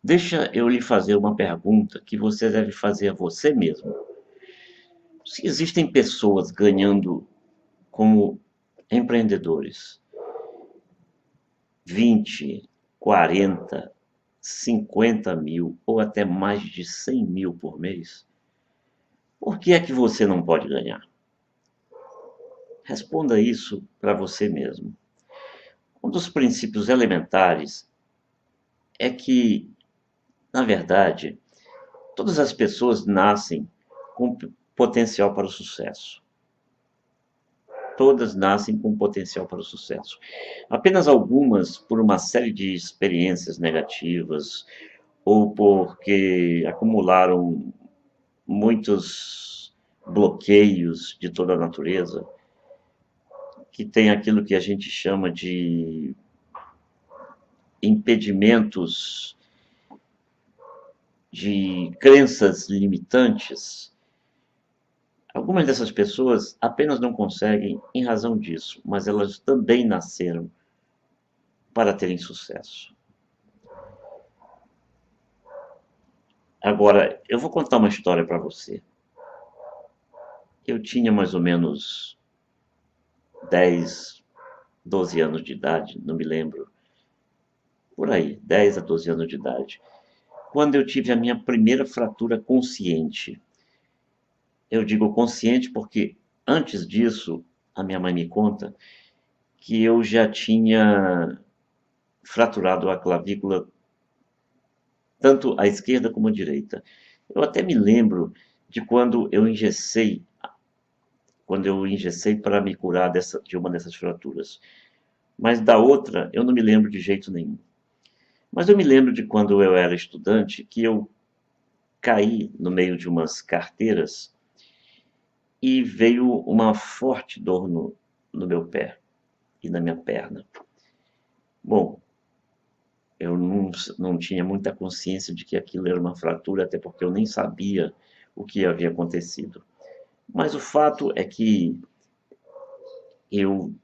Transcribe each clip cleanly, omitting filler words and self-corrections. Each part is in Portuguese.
Deixa eu lhe fazer uma pergunta que você deve fazer a você mesmo. Se existem pessoas ganhando como empreendedores 20, 40, 50 mil ou até mais de 100 mil por mês, por que é que você não pode ganhar? Responda isso para você mesmo. Um dos princípios elementares é que, na verdade, todas as pessoas nascem com potencial para o sucesso. Todas nascem com potencial para o sucesso. Apenas algumas, por uma série de experiências negativas ou porque acumularam muitos bloqueios de toda a natureza, que tem aquilo que a gente chama de impedimentos, de crenças limitantes. Algumas dessas pessoas apenas não conseguem em razão disso, mas elas também nasceram para terem sucesso. Agora, eu vou contar uma história para você. Eu tinha mais ou menos 10, 12 anos de idade, não me lembro, por aí, 10 a 12 anos de idade, quando eu tive a minha primeira fratura consciente. Eu digo consciente porque antes disso, a minha mãe me conta que eu já tinha fraturado a clavícula, tanto à esquerda como à direita. Eu até me lembro de quando eu engessei para me curar de uma dessas fraturas. Mas da outra, eu não me lembro de jeito nenhum. Mas eu me lembro de quando eu era estudante, que eu caí no meio de umas carteiras e veio uma forte dor no meu pé e na minha perna. Bom, eu não tinha muita consciência de que aquilo era uma fratura, até porque eu nem sabia o que havia acontecido. Mas o fato é que eu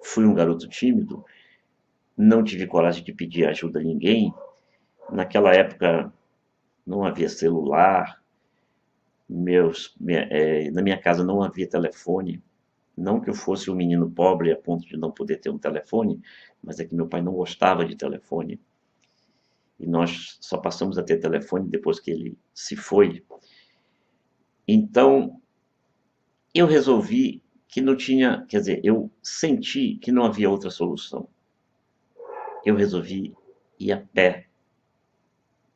fui um garoto tímido, não tive coragem de pedir ajuda a ninguém. Naquela época não havia celular, na minha casa não havia telefone. Não que eu fosse um menino pobre a ponto de não poder ter um telefone, mas é que meu pai não gostava de telefone. E nós só passamos a ter telefone depois que ele se foi. Então, eu resolvi que não tinha, quer dizer, eu senti que não havia outra solução. Eu resolvi ir a pé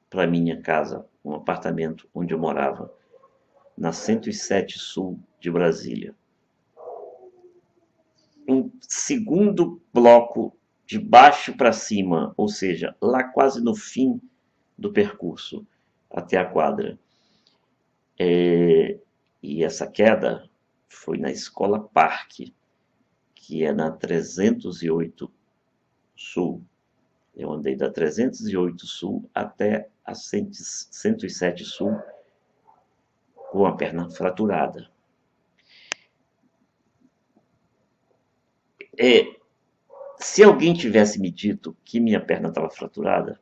para minha casa, um apartamento onde eu morava, na 107 Sul de Brasília. Um segundo bloco de baixo para cima, ou seja, lá quase no fim do percurso até a quadra. E essa queda foi na Escola Parque, que é na 308 Sul. Eu andei da 308 Sul até a 107 Sul com a perna fraturada. É, se alguém tivesse me dito que minha perna estava fraturada,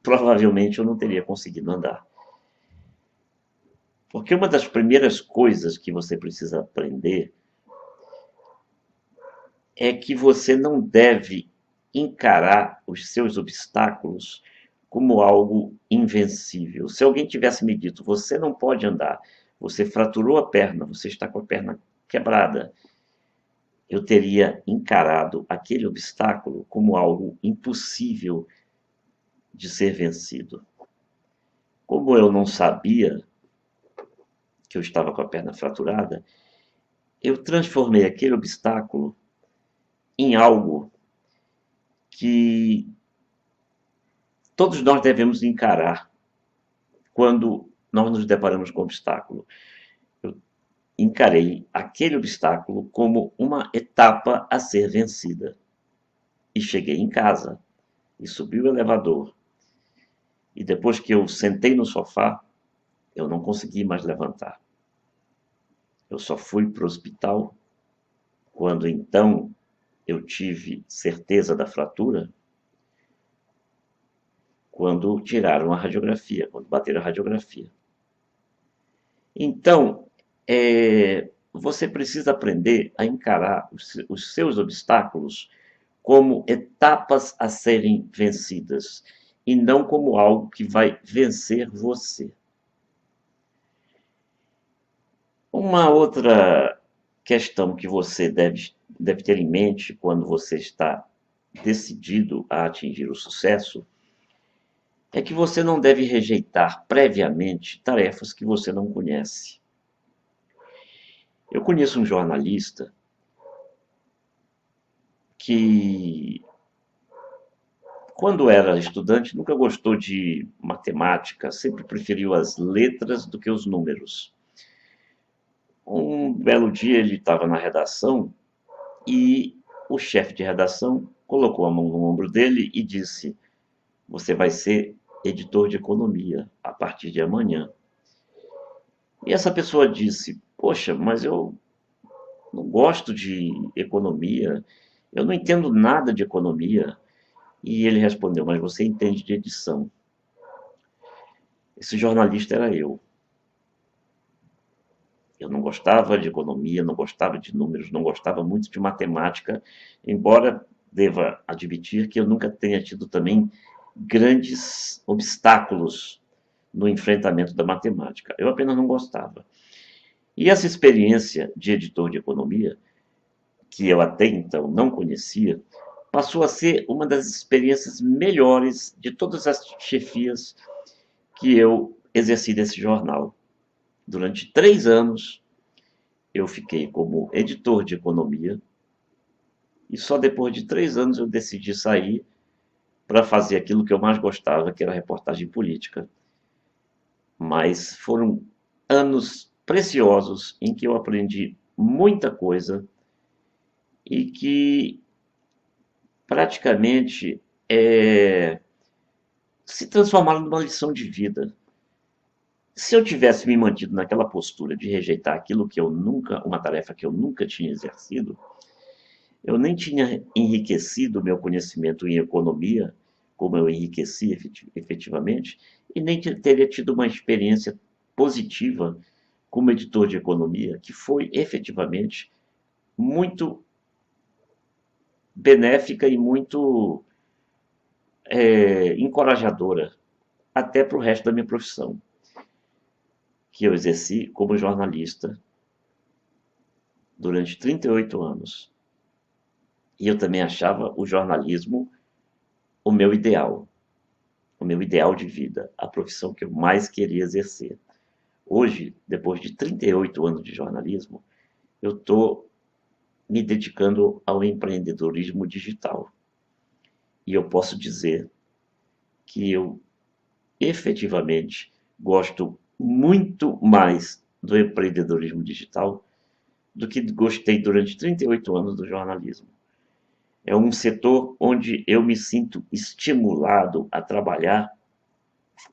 provavelmente eu não teria conseguido andar. Porque uma das primeiras coisas que você precisa aprender é que você não deve encarar os seus obstáculos como algo invencível. Se alguém tivesse me dito, você não pode andar, você fraturou a perna, você está com a perna quebrada, eu teria encarado aquele obstáculo como algo impossível de ser vencido. Como eu não sabia que eu estava com a perna fraturada, eu transformei aquele obstáculo em algo que todos nós devemos encarar quando nós nos deparamos com um obstáculo. Eu encarei aquele obstáculo como uma etapa a ser vencida. E cheguei em casa, e subi o elevador. E depois que eu sentei no sofá, eu não consegui mais levantar. Eu só fui para o hospital quando então eu tive certeza da fratura, quando tiraram a radiografia, quando bateram a radiografia. Então, você precisa aprender a encarar os seus obstáculos como etapas a serem vencidas e não como algo que vai vencer você. Uma outra questão que você deve ter em mente quando você está decidido a atingir o sucesso é que você não deve rejeitar previamente tarefas que você não conhece. Eu conheço um jornalista que, quando era estudante, nunca gostou de matemática, sempre preferiu as letras do que os números. Um belo dia ele estava na redação e o chefe de redação colocou a mão no ombro dele e disse: "Você vai ser editor de economia a partir de amanhã." E essa pessoa disse: "Poxa, mas eu não gosto de economia, eu não entendo nada de economia." E ele respondeu: "Mas você entende de edição." Esse jornalista era eu. Eu não gostava de economia, não gostava de números, não gostava muito de matemática, embora deva admitir que eu nunca tenha tido também grandes obstáculos no enfrentamento da matemática. Eu apenas não gostava. E essa experiência de editor de economia, que eu até então não conhecia, passou a ser uma das experiências melhores de todas as chefias que eu exerci nesse jornal. Durante 3 anos, eu fiquei como editor de economia e só depois de 3 anos eu decidi sair para fazer aquilo que eu mais gostava, que era reportagem política. Mas foram anos preciosos em que eu aprendi muita coisa e que praticamente se transformaram numa lição de vida. Se eu tivesse me mantido naquela postura de rejeitar aquilo que eu nunca, uma tarefa que eu nunca tinha exercido, eu nem tinha enriquecido o meu conhecimento em economia, como eu enriqueci efetivamente, e nem teria tido uma experiência positiva como editor de economia, que foi efetivamente muito benéfica e muito encorajadora, até para o resto da minha profissão, que eu exerci como jornalista durante 38 anos. E eu também achava o jornalismo o meu ideal de vida, a profissão que eu mais queria exercer. Hoje, depois de 38 anos de jornalismo, eu estou me dedicando ao empreendedorismo digital. E eu posso dizer que eu efetivamente gosto muito mais do empreendedorismo digital do que gostei durante 38 anos do jornalismo. É um setor onde eu me sinto estimulado a trabalhar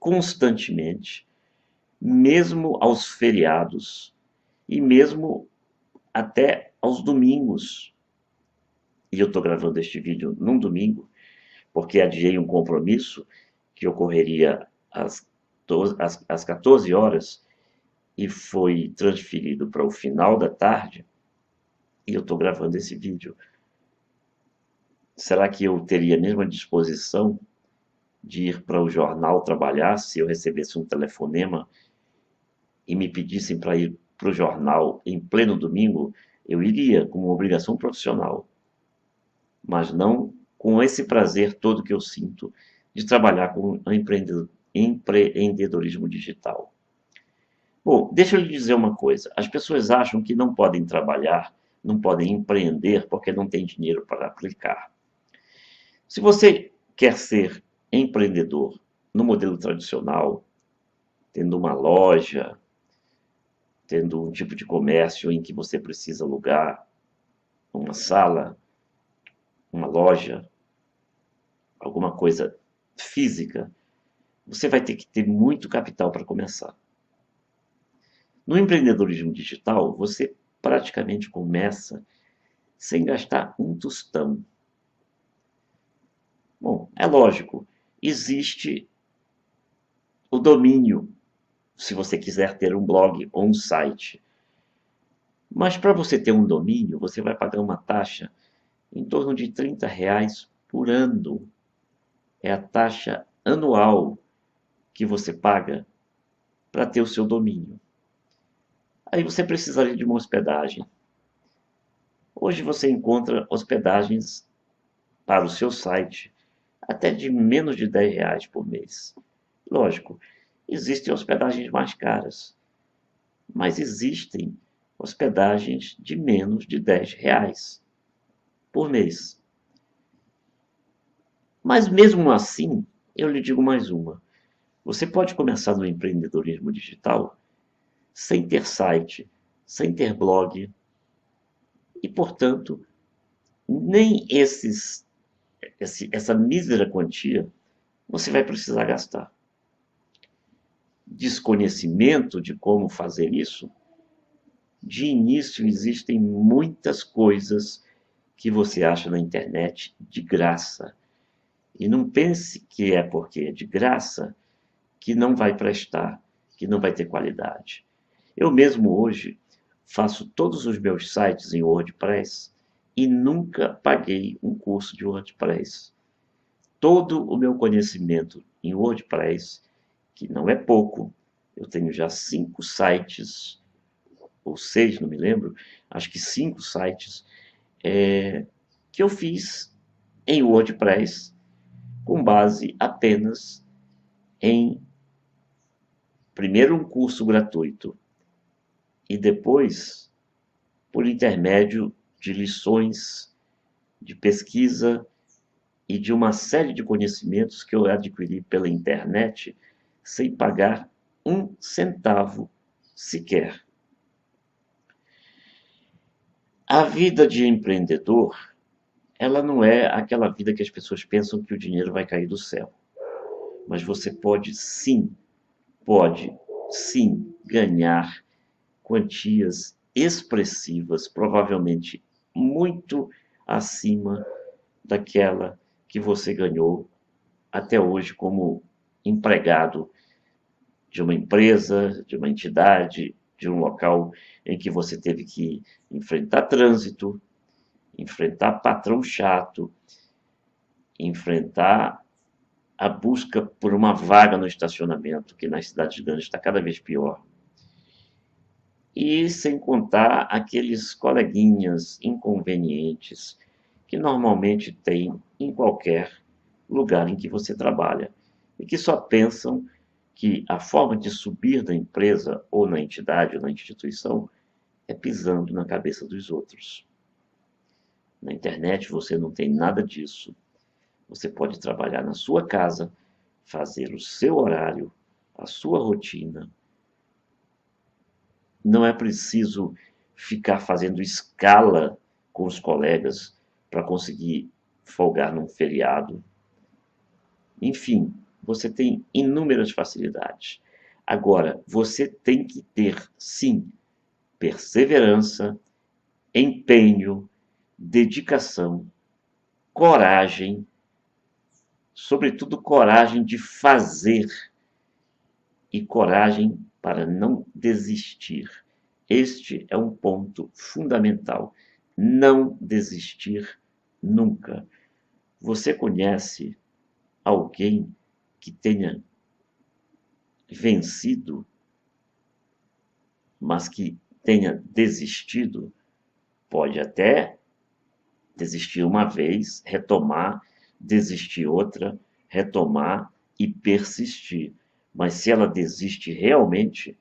constantemente, mesmo aos feriados e mesmo até aos domingos. E eu estou gravando este vídeo num domingo, porque adiei um compromisso que ocorreria às 14 horas e foi transferido para o final da tarde, e eu estou gravando esse vídeo. Será que eu teria a mesma disposição de ir para o jornal trabalhar se eu recebesse um telefonema e me pedissem para ir para o jornal em pleno domingo? Eu iria como obrigação profissional, mas não com esse prazer todo que eu sinto de trabalhar com empreendedorismo digital. Bom, deixa eu lhe dizer uma coisa. As pessoas acham que não podem trabalhar, não podem empreender porque não têm dinheiro para aplicar. Se você quer ser empreendedor no modelo tradicional, tendo uma loja, tendo um tipo de comércio em que você precisa alugar uma sala, uma loja, alguma coisa física, você vai ter que ter muito capital para começar. No empreendedorismo digital, você praticamente começa sem gastar um tostão. Bom, é lógico, existe o domínio, se você quiser ter um blog ou um site. Mas para você ter um domínio, você vai pagar uma taxa em torno de R$ 30 por ano. É a taxa anual que você paga para ter o seu domínio. Aí você precisaria de uma hospedagem. Hoje você encontra hospedagens para o seu site até de menos de R$ 10 por mês. Lógico, existem hospedagens mais caras, mas existem hospedagens de menos de R$ 10 por mês. Mas mesmo assim, eu lhe digo mais uma. Você pode começar no empreendedorismo digital sem ter site, sem ter blog e, portanto, nem essa mísera quantia você vai precisar gastar. Desconhecimento de como fazer isso, de início existem muitas coisas que você acha na internet de graça. E não pense que é porque é de graça que não vai prestar, que não vai ter qualidade. Eu mesmo hoje faço todos os meus sites em WordPress e nunca paguei um curso de WordPress. Todo o meu conhecimento em WordPress, que não é pouco, eu tenho já 5 sites, ou 6, não me lembro, acho que 5 sites, que eu fiz em WordPress com base apenas em, primeiro, um curso gratuito e depois, por intermédio de lições de pesquisa e de uma série de conhecimentos que eu adquiri pela internet sem pagar um centavo sequer. A vida de empreendedor, ela não é aquela vida que as pessoas pensam que o dinheiro vai cair do céu. Mas você pode sim ganhar quantias expressivas, provavelmente muito acima daquela que você ganhou até hoje como empregado de uma empresa, de uma entidade, de um local em que você teve que enfrentar trânsito, enfrentar patrão chato, enfrentar a busca por uma vaga no estacionamento, que nas cidades grandes está cada vez pior. E sem contar aqueles coleguinhas inconvenientes que normalmente tem em qualquer lugar em que você trabalha e que só pensam que a forma de subir na empresa ou na entidade ou na instituição é pisando na cabeça dos outros. Na internet você não tem nada disso. Você pode trabalhar na sua casa, fazer o seu horário, a sua rotina. Não é preciso ficar fazendo escala com os colegas para conseguir folgar num feriado. Enfim, você tem inúmeras facilidades. Agora, você tem que ter, sim, perseverança, empenho, dedicação, coragem, sobretudo coragem de fazer e coragem para não desistir. Este é um ponto fundamental. Não desistir nunca. Você conhece alguém que tenha vencido, mas que tenha desistido? Pode até desistir uma vez, retomar, desistir outra, retomar e persistir. Mas se ela desiste realmente,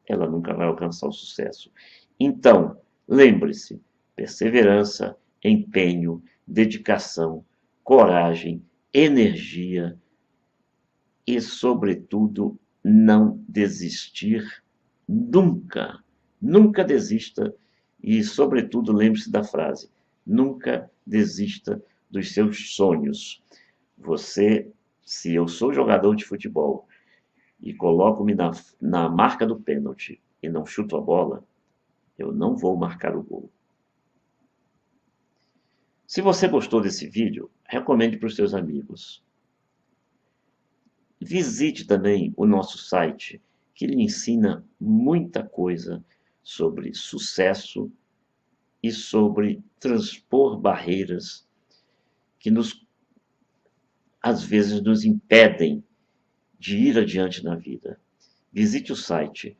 ela nunca vai alcançar o sucesso. Então, lembre-se: perseverança, empenho, dedicação, coragem, energia e, sobretudo, não desistir nunca. Nunca desista e, sobretudo, lembre-se da frase: nunca desista dos seus sonhos. Se eu sou jogador de futebol e coloco-me na marca do pênalti e não chuto a bola, eu não vou marcar o gol. Se você gostou desse vídeo, recomende para os seus amigos. Visite também o nosso site, que lhe ensina muita coisa sobre sucesso e sobre transpor barreiras que às vezes nos impedem de ir adiante na vida. Visite o site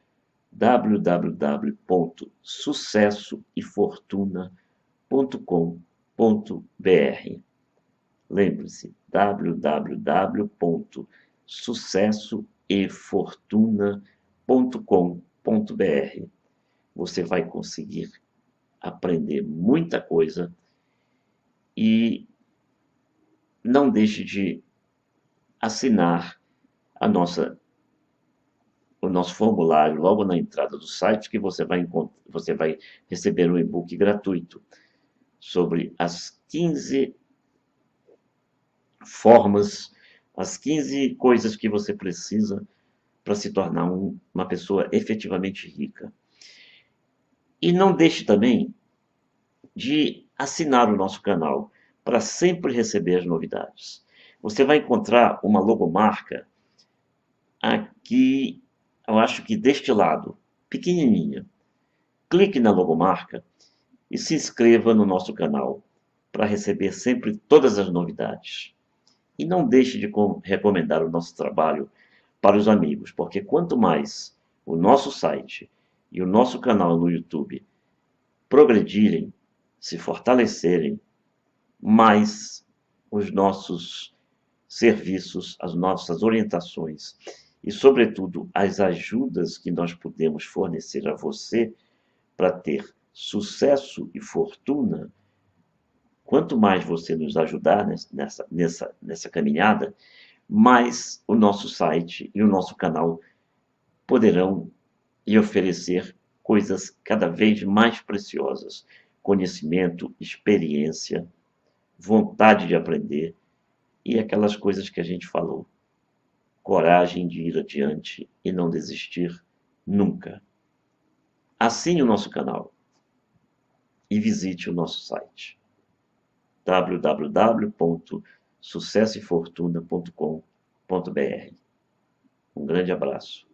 www.sucessoefortuna.com.br. Lembre-se, www.sucessoefortuna.com.br. Você vai conseguir aprender muita coisa e não deixe de assinar a o nosso formulário logo na entrada do site, que você vai receber um e-book gratuito sobre as 15 formas, as 15 coisas que você precisa para se tornar uma pessoa efetivamente rica. E não deixe também de assinar o nosso canal para sempre receber as novidades. Você vai encontrar uma logomarca aqui, eu acho que deste lado, pequenininha. Clique na logomarca e se inscreva no nosso canal para receber sempre todas as novidades. E não deixe de recomendar o nosso trabalho para os amigos, porque quanto mais o nosso site e o nosso canal no YouTube progredirem, se fortalecerem, mais os nossos serviços, as nossas orientações e, sobretudo, as ajudas que nós podemos fornecer a você para ter sucesso e fortuna, quanto mais você nos ajudar nessa caminhada, mais o nosso site e o nosso canal poderão lhe oferecer coisas cada vez mais preciosas: conhecimento, experiência, vontade de aprender e aquelas coisas que a gente falou. Coragem de ir adiante e não desistir nunca. Assine o nosso canal e visite o nosso site www.sucessoefortuna.com.br. Um grande abraço.